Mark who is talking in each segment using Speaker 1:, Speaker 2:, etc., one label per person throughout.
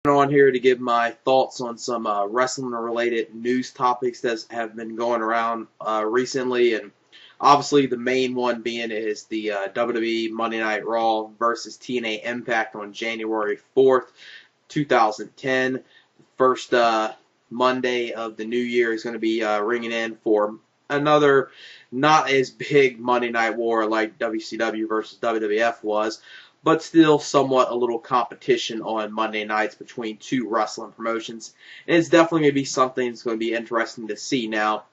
Speaker 1: On here to give my thoughts on some wrestling-related news topics that have been going around recently, and obviously the main one being is the WWE Monday Night Raw versus TNA Impact on January 4th, 2010. First Monday of the new year is going to be ringing in for another not as big Monday Night War like WCW versus WWF was, but still somewhat a little competition on Monday nights between two wrestling promotions. And it's definitely going to be something that's going to be interesting to see. Now,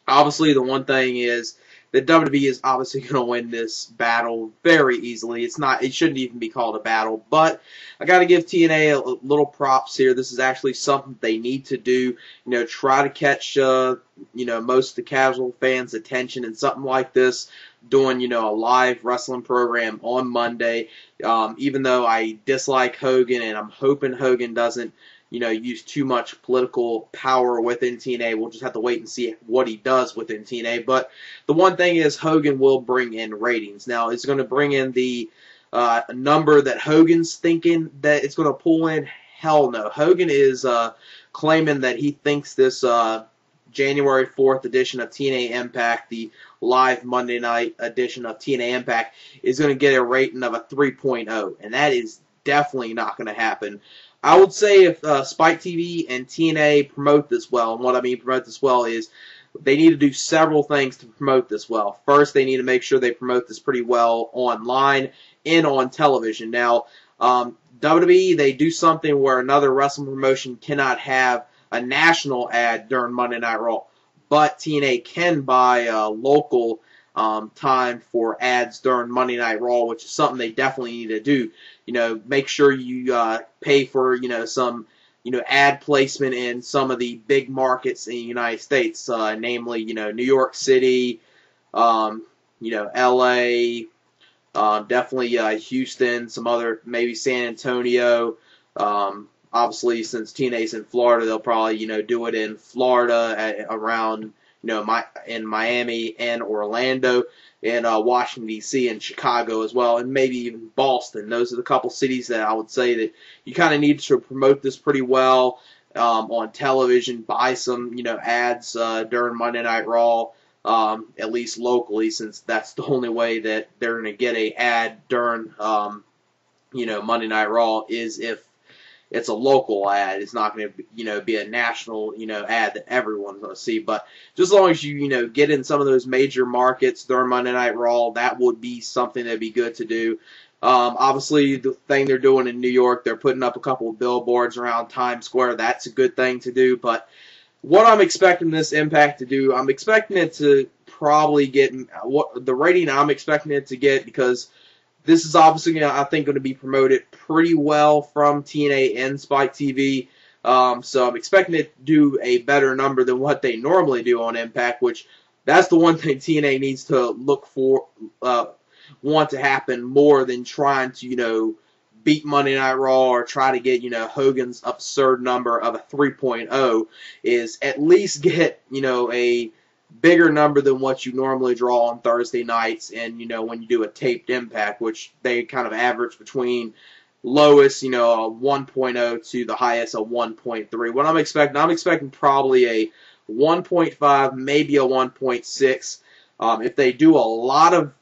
Speaker 1: obviously, the one thing is that WWE is obviously going to win this battle very easily. It shouldn't even be called a battle, but I got to give TNA a little props here. This is actually something they need to do. Try to catch most of the casual fans' attention, and something like this, doing a live wrestling program on Monday. Even though I dislike Hogan, and I'm hoping Hogan doesn't use too much political power within TNA. We'll just have to wait and see what he does within TNA. But the one thing is Hogan will bring in ratings. Now, it's going to bring in the number that Hogan's thinking that it's going to pull in. Hell no. Hogan is claiming that he thinks this January 4th edition of TNA Impact, the live Monday night edition of TNA Impact, is going to get a rating of a 3.0. And that is definitely not going to happen. I would say if Spike TV and TNA promote this well, and what I mean promote this well is they need to do several things to promote this well. First, they need to make sure they promote this pretty well online and on television. Now, WWE, they do something where another wrestling promotion cannot have a national ad during Monday Night Raw, but TNA can buy local time for ads during Monday Night Raw, which is something they definitely need to do. Make sure you pay for some ad placement in some of the big markets in the United States, namely New York City, LA, definitely Houston, some other, maybe San Antonio. Obviously, since TNA's in Florida, they'll probably do it in Florida around in Miami and Orlando, and Washington, D.C., and Chicago as well, and maybe even Boston. Those are the couple cities that I would say that you kind of need to promote this pretty well on television. Buy some ads during Monday Night Raw, at least locally, since that's the only way that they're going to get a ad during Monday Night Raw is if it's a local ad. It's not going to be a national ad that everyone's going to see. But just as long as you get in some of those major markets during Monday Night Raw, that would be something that'd be good to do. Obviously, the thing they're doing in New York, they're putting up a couple of billboards around Times Square. That's a good thing to do. But what I'm expecting this Impact to do, I'm expecting it to probably get the rating I'm expecting it to get, because this is obviously, I think, going to be promoted pretty well from TNA and Spike TV. So I'm expecting it to do a better number than what they normally do on Impact, which that's the one thing TNA needs to look for, want to happen more than trying to, beat Monday Night Raw or try to get, Hogan's absurd number of a 3.0, is at least get, a bigger number than what you normally draw on Thursday nights, and when you do a taped Impact, which they kind of average between lowest a 1.0 to the highest a 1.3. What I'm expecting probably a 1.5, maybe a 1.6. If they do a lot of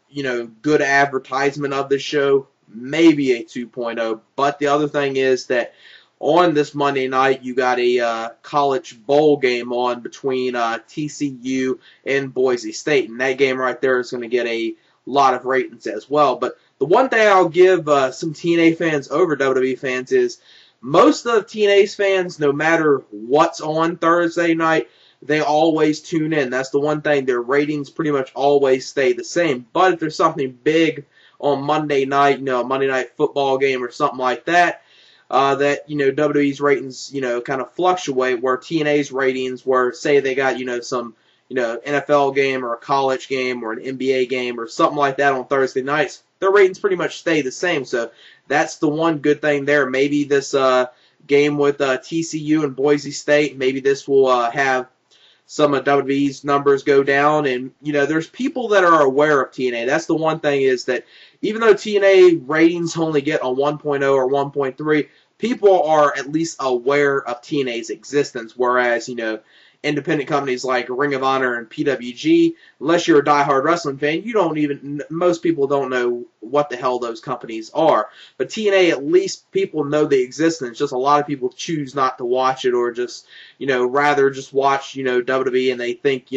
Speaker 1: good advertisement of the show, maybe a 2.0. But the other thing is that on this Monday night, you got a college bowl game on between TCU and Boise State, and that game right there is going to get a lot of ratings as well. But the one thing I'll give some TNA fans over WWE fans is most of TNA's fans, no matter what's on Thursday night, they always tune in. That's the one thing. Their ratings pretty much always stay the same. But if there's something big on Monday night, a Monday night football game or something like that, that WWE's ratings kind of fluctuate, where TNA's ratings, where say they got some NFL game or a college game or an NBA game or something like that on Thursday nights, their ratings pretty much stay the same. So that's the one good thing there. Maybe this game with TCU and Boise State, maybe this will have some of WWE's numbers go down, and there's people that are aware of TNA. That's the one thing, is that even though TNA ratings only get a 1.0 or 1.3, people are at least aware of TNA's existence, whereas, independent companies like Ring of Honor and PWG, unless you're a diehard wrestling fan, most people don't know what the hell those companies are. But TNA, at least people know the existence. Just a lot of people choose not to watch it, or just, rather just watch, WWE, and they think,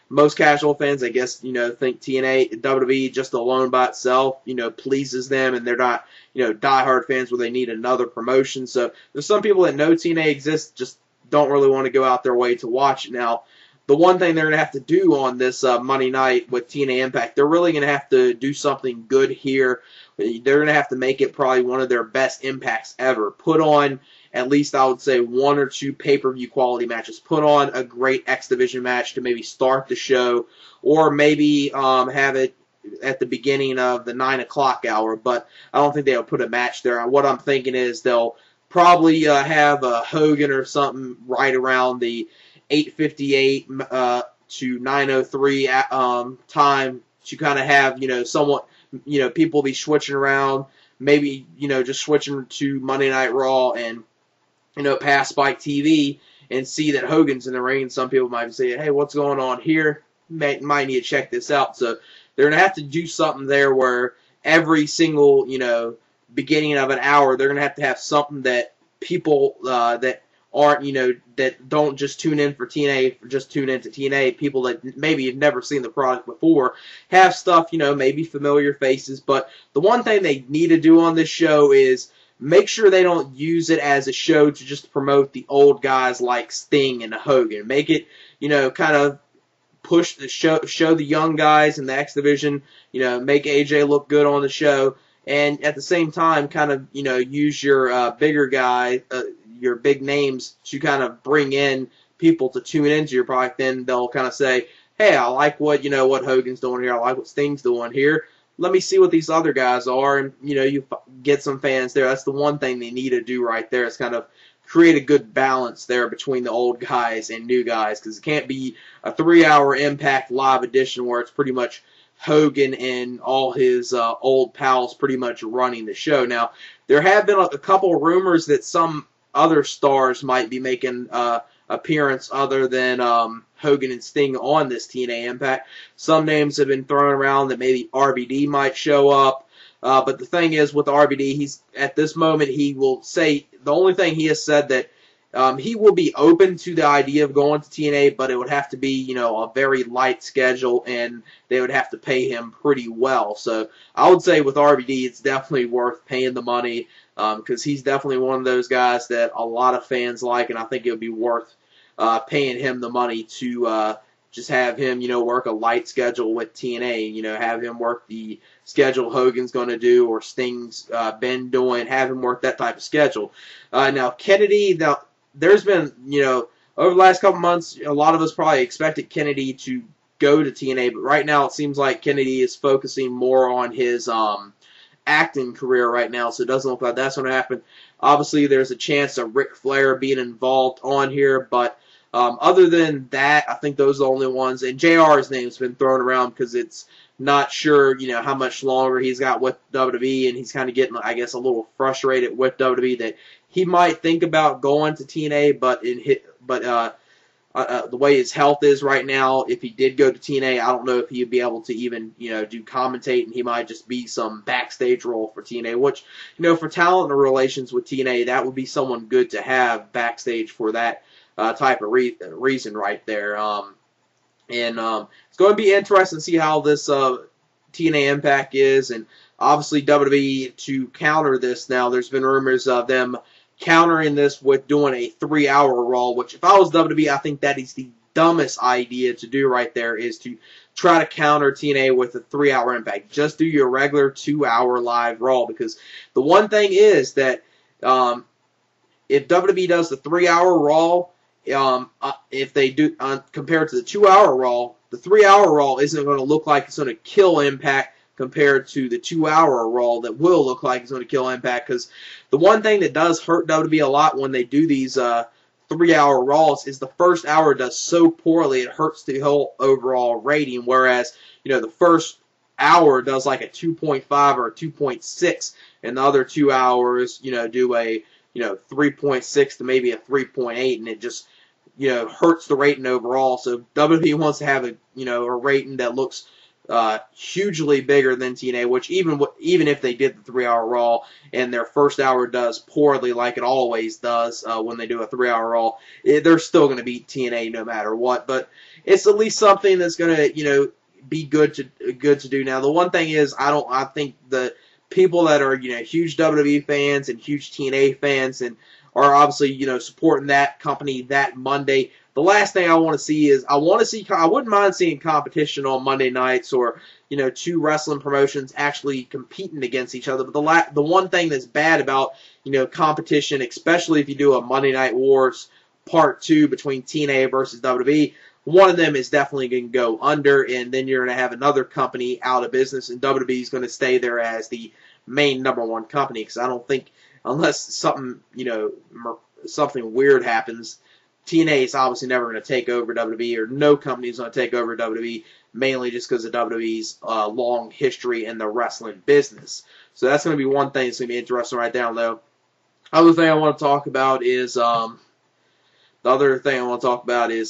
Speaker 1: most casual fans, I guess, think TNA, WWE just alone by itself, pleases them, and they're not, diehard fans where they need another promotion. So there's some people that know TNA exists, just don't really want to go out their way to watch it. Now, the one thing they're going to have to do on this Monday night with TNA Impact, they're really going to have to do something good here. They're going to have to make it probably one of their best Impacts ever. Put on, at least I would say, 1 or 2 pay-per-view quality matches. Put on a great X Division match to maybe start the show, or maybe have it at the beginning of the 9 o'clock hour, but I don't think they'll put a match there. What I'm thinking is they'll probably have Hogan or something right around the 8:58 to 9:03 time to kind of have, somewhat, people be switching around, maybe, just switching to Monday Night Raw and, past Spike TV and see that Hogan's in the ring. Some people might say, hey, what's going on here? Might need to check this out. So they're going to have to do something there where every single, beginning of an hour, they're going to have something that people that aren't, that don't just tune in for TNA, just tune into TNA, people that maybe have never seen the product before, have stuff, maybe familiar faces. But the one thing they need to do on this show is make sure they don't use it as a show to just promote the old guys like Sting and Hogan. Make it, kind of push the show the young guys in the X Division, make AJ look good on the show, and at the same time, kind of, use your bigger guy, your big names to kind of bring in people to tune into your product. Then they'll kind of say, hey, I like what, what Hogan's doing here. I like what Sting's doing here. Let me see what these other guys are, and, you get some fans there. That's the one thing they need to do right there, is kind of create a good balance there between the old guys and new guys, because it can't be a 3-hour Impact live edition where it's pretty much Hogan and all his old pals pretty much running the show. Now, there have been a couple of rumors that some other stars might be making appearance other than Hogan and Sting on this TNA Impact. Some names have been thrown around that maybe RVD might show up. But the thing is, with RVD, he's at this moment, he will say, the only thing he has said that he will be open to the idea of going to TNA, but it would have to be, a very light schedule, and they would have to pay him pretty well. So I would say with RVD, it's definitely worth paying the money, because he's definitely one of those guys that a lot of fans like, and I think it would be worth paying him the money to just have him, work a light schedule with TNA, have him work the schedule Hogan's going to do or Sting's been doing, have him work that type of schedule. Now, Kennedy, there's been, over the last couple months, a lot of us probably expected Kennedy to go to TNA, but right now it seems like Kennedy is focusing more on his acting career right now, so it doesn't look like that's going to happen. Obviously, there's a chance of Ric Flair being involved on here, but other than that, I think those are the only ones. And JR's name's been thrown around because it's not sure, how much longer he's got with WWE, and he's kind of getting, I guess, a little frustrated with WWE that he might think about going to TNA, but the way his health is right now, if he did go to TNA, I don't know if he'd be able to even, do commentate, and he might just be some backstage role for TNA, which, for talent and relations with TNA, that would be someone good to have backstage for that type of reason right there. It's going to be interesting to see how this TNA Impact is, and obviously WWE, to counter this now, there's been rumors of them countering this with doing a 3-hour Raw, which if I was WWE, I think that is the dumbest idea to do right there, is to try to counter TNA with a 3-hour Impact. Just do your regular 2-hour live Raw, because the one thing is that if WWE does the 3-hour Raw, if they do, compared to the 2-hour Raw, the 3-hour Raw isn't going to look like it's going to kill Impact compared to the 2-hour Raw that will look like it's going to kill Impact. Because the one thing that does hurt WWE a lot when they do these 3-hour Raws is the first hour does so poorly it hurts the whole overall rating, whereas, the first hour does like a 2.5 or a 2.6, and the other 2 hours, do a 3.6 to maybe a 3.8, and it just hurts the rating overall. So WWE wants to have a rating that looks hugely bigger than TNA, which even if they did the 3-hour Raw and their first hour does poorly like it always does when they do a 3-hour Raw, they're still going to beat TNA no matter what. But it's at least something that's going to be good to do. Now the one thing is I think the people that are huge WWE fans and huge TNA fans and are obviously supporting that company that Monday. The last thing I want to see is I wouldn't mind seeing competition on Monday nights or two wrestling promotions actually competing against each other. But the one thing that's bad about competition, especially if you do a Monday Night Wars Part 2 between TNA versus WWE, one of them is definitely going to go under, and then you're going to have another company out of business, and WWE is going to stay there as the main #1 company, because I don't think, unless something something weird happens, TNA is obviously never going to take over WWE, or no company is going to take over WWE, mainly just because of WWE's long history in the wrestling business. So that's going to be one thing that's going to be interesting right down low. Other thing I want to talk about is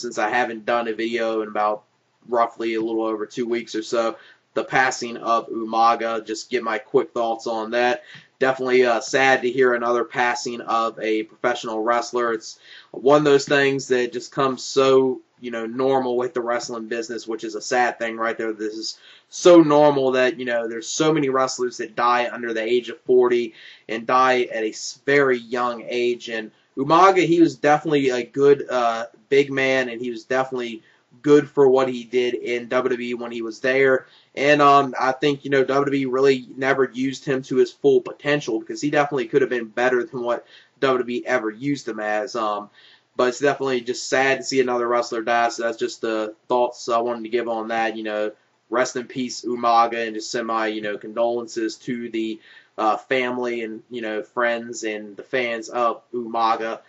Speaker 1: since I haven't done a video in about roughly a little over 2 weeks or so, the passing of Umaga. Just get my quick thoughts on that. Definitely sad to hear another passing of a professional wrestler. It's one of those things that just comes so normal with the wrestling business, which is a sad thing right there. This is so normal that there's so many wrestlers that die under the age of 40 and die at a very young age. And Umaga, he was definitely a good big man, and he was definitely good for what he did in WWE when he was there. And I think WWE really never used him to his full potential, because he definitely could have been better than what WWE ever used him as. But it's definitely just sad to see another wrestler die. So that's just the thoughts I wanted to give on that. Rest in peace, Umaga, and just send my condolences to the family and friends and the fans of Umaga.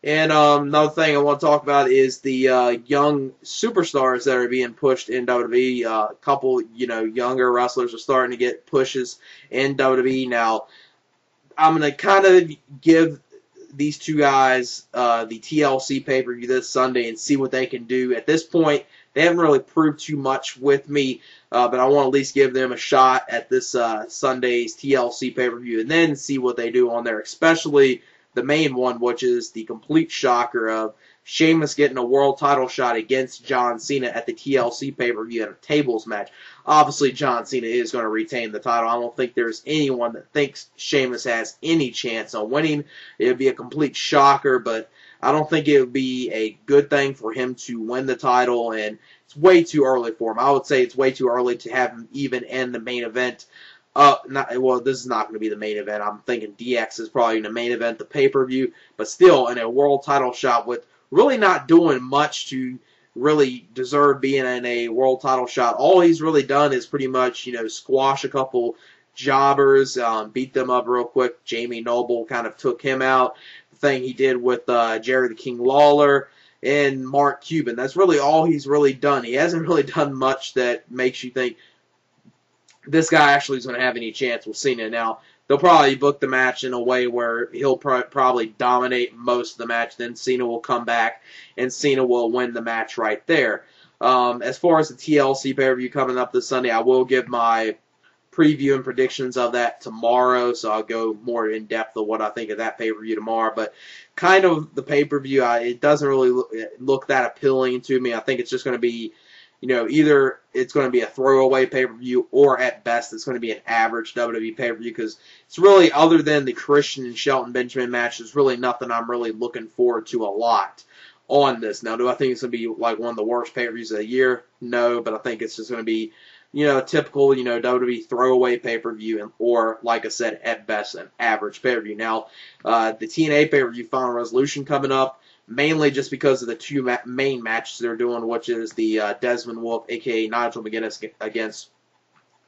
Speaker 1: And another thing I want to talk about is the young superstars that are being pushed in WWE. A couple, younger wrestlers are starting to get pushes in WWE. Now, I'm going to kind of give these two guys the TLC pay-per-view this Sunday and see what they can do. At this point, they haven't really proved too much with me, but I want to at least give them a shot at this Sunday's TLC pay-per-view and then see what they do on there, especially the main one, which is the complete shocker of Sheamus getting a world title shot against John Cena at the TLC pay-per-view in a tables match. Obviously, John Cena is going to retain the title. I don't think there's anyone that thinks Sheamus has any chance on winning. It would be a complete shocker, but I don't think it would be a good thing for him to win the title, and it's way too early for him. I would say it's way too early to have him even in the main event. This is not going to be the main event. I'm thinking DX is probably in the main event, the pay-per-view, but still in a world title shot with really not doing much to really deserve being in a world title shot. All he's really done is pretty much, squash a couple jobbers, beat them up real quick. Jamie Noble kind of took him out. The thing he did with Jerry the King Lawler and Mark Cuban. That's really all he's really done. He hasn't really done much that makes you think this guy actually is going to have any chance with Cena. Now, they'll probably book the match in a way where he'll probably dominate most of the match. Then Cena will come back, and Cena will win the match right there. As far as the TLC pay-per-view coming up this Sunday, I will give my preview and predictions of that tomorrow, so I'll go more in depth of what I think of that pay-per-view tomorrow. But kind of the pay-per-view, it doesn't really look that appealing to me. I think it's just going to be, either it's going to be a throwaway pay-per-view, or at best it's going to be an average WWE pay-per-view, because it's really, other than the Christian and Shelton Benjamin match, there's really nothing I'm really looking forward to a lot on this. Now, do I think it's going to be like one of the worst pay-per-views of the year? No, but I think it's just going to be, a typical, WWE throwaway pay-per-view, or, like I said, at best, an average pay-per-view. Now, the TNA pay-per-view Final Resolution coming up, mainly just because of the two main matches they're doing, which is the Desmond Wolfe, a.k.a. Nigel McGuinness, against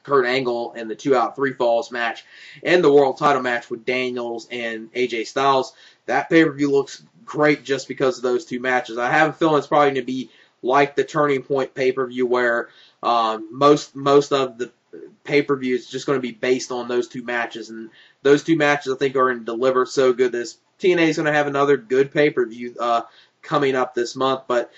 Speaker 1: Kurt Angle in the 2 Out 3 Falls match, and the world title match with Daniels and AJ Styles. That pay-per-view looks great just because of those two matches. I have a feeling it's probably going to be like the Turning Point pay-per-view, where most of the pay-per-view is just going to be based on those two matches, and those two matches I think are going to deliver so good this TNA is going to have another good pay-per-view coming up this month, but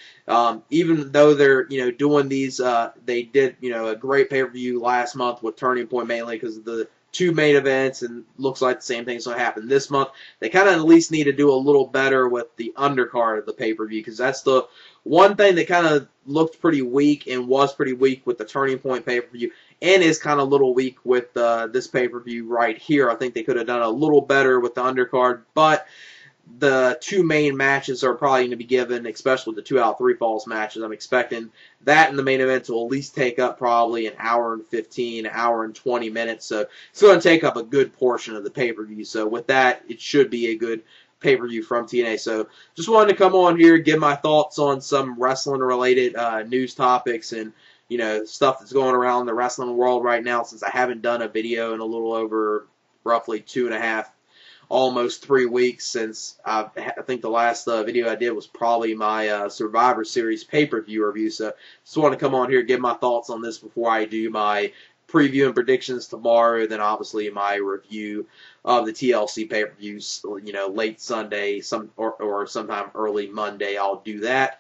Speaker 1: even though they're doing these, they did a great pay-per-view last month with Turning Point mainly because of the two main events, and looks like the same thing's going to happen this month. They kind of at least need to do a little better with the undercard of the pay-per-view because that's the one thing that kind of looked pretty weak and was pretty weak with the Turning Point pay-per-view and is kind of a little weak with this pay-per-view right here. I think they could have done a little better with the undercard, but the two main matches are probably going to be given, especially the 2 out of 3 falls matches. I'm expecting that in the main event will at least take up probably an hour and 15, hour and 20 minutes. So it's going to take up a good portion of the pay-per-view. So with that, it should be a good pay-per-view from TNA. So just wanted to come on here, give my thoughts on some wrestling-related news topics and stuff that's going around the wrestling world right now, since I haven't done a video in a little over roughly 2.5, almost 3 weeks since I think the last video I did was probably my Survivor Series pay-per-view review. So just want to come on here, give my thoughts on this before I do my preview and predictions tomorrow. Then obviously my review of the TLC pay-per-views, late Sunday, or sometime early Monday. I'll do that.